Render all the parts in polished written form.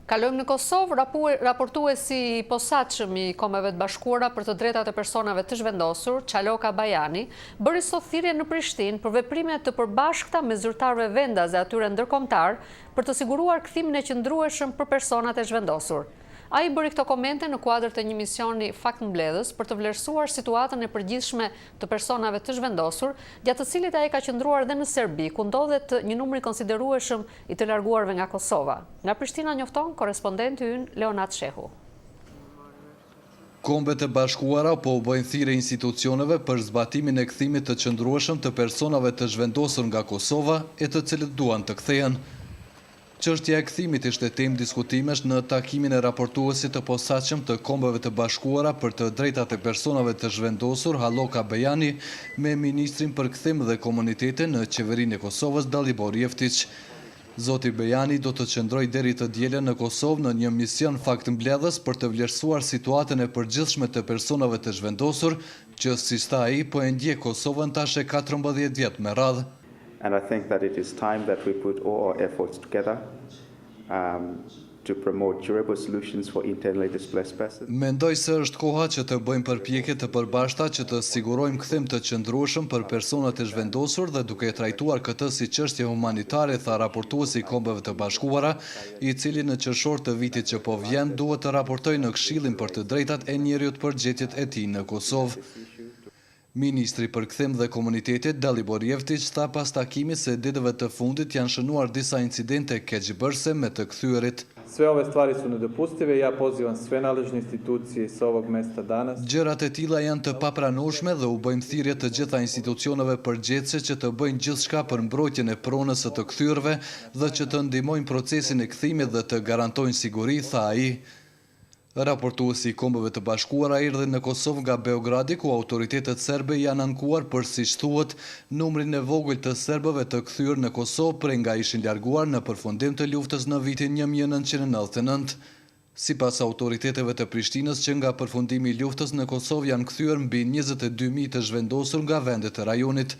Kalojmë në Kosovë, raportuesi i posaçëm i Kombeve të Bashkuara për të drejtat e personave të zhvendosur, Çaloka Bajani, bëri sot thirrje në Prishtinë për veprime të përbashkëta me zyrtarëve vendas e atyre ndërkombëtar për të siguruar kthimin e qëndrueshëm për personat e zhvendosur. Ai bëri këto komente në kuadër të një misioni faktmbledhës për të vlerësuar situatën e përgjithshme të personave të zhvendosur, gjatë të cilit ai ka qëndruar dhe në Serbi, ku ndodhet një numër i konsiderueshëm i të larguarve nga Kosova. Nga Prishtina njofton korrespondenti ynë Leonat Shehu. Kombet e Bashkuara po u bëjnë thirrje institucioneve për zbatimin e kthimit të qëndrueshëm të personave të zhvendosur nga Kosova e të cilët duan të kthehen. Çështja e kthimit ishte temë diskutimesh në takimin e raportuesit të posaçëm të Kombeve të Bashkuara për të drejtat e personave të zhvendosur, Çaloka Bajani, me ministrin për kthim dhe komunitete në qeverinë e Kosovës, Dalibor Jeftić. Zoti Bajani do të qëndrojë deri të dielën në Kosovë në një mision faktmbledhës për të vlerësuar situatën e përgjithshme të personave të zhvendosur, që siç tha ai, po e ndjek Kosovën tash e 14 vjet me radhë. And I think that it is time that we put all our efforts together to promote durable solutions for internally displaced persons. Mendoj se është koha që të bëjmë përpjekje të përbashkëta që të sigurojmë kthim të qëndrueshëm për personat e zhvendosur dhe duke trajtuar këtë si çështje humanitare, tha raportuesi i Kombeve të Bashkuara, i cili në qershor të vitit që po vjen duhet të raportojë në Këshillin për të drejtat e njerëzit për gjetjet e tij në Kosovë. Ministri për kthim dhe komunitetet Dalibor Jeftić tha pas takimit se ditëve të fundit janë shënuar disa incidente keqbërëse me të kthyerit. Sve ove stvari su nedopustive i ja pozivam sve nadležne institucije s ovog mesta danas. Gjërat e tilla janë të papranueshme dhe u bëjmë thirrje të gjitha institucioneve përgjithëse që të bëjnë gjithçka për mbrojtjen e pronës së të kthyrëve dhe që të ndihmojnë procesin e kthimit dhe të garantojnë siguri, tha ai. Raportuesi i Kombeve të Bashkuara erdhi në Kosovë nga Beogradi, ku autoritetet serbe janë ankuar për, siç thuhet, numrin e vogël të serbëve të kthyer në Kosovë prej nga ishin larguar në përfundim të luftës në vitin 1999. Sipas autoriteteve të Prishtinës, që nga përfundimi i luftës në Kosovë janë kthyer mbi 22.000 të zhvendosur nga vendet e rajonit.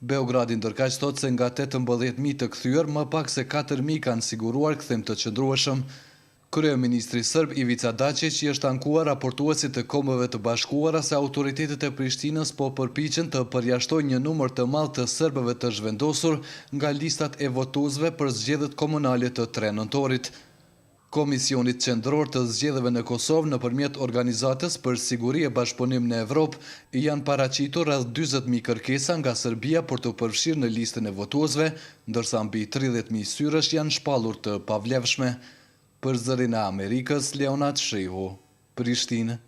Beogradi ndërkaq thotë se nga 18.000 të kthyer, më pak se 4.000 kanë siguruar kthim të qëndrueshëm. Kryeministri serb Ivica Dačić i është ankuar raportuesit të Kombeve të Bashkuara se autoritetet e Prishtinës po përpiqen të përjashtojnë një numër të madh të serbëve të zhvendosur nga listat e votuesve për zgjedhjet komunale të 3 nëntorit. Komisionit qendror të zgjedhjeve në Kosovë nëpërmjet Organizatës për Siguri e Bashkëpunim në Evropë janë paraqitur rreth 40.000 kërkesa nga Serbia për të përfshirë në listën e votuesve, ndërsa mbi 30.000 syrësh janë shpallur të pavlefshme. Për Zërin e Amerikës, Leonat Shehu, Prishtinë.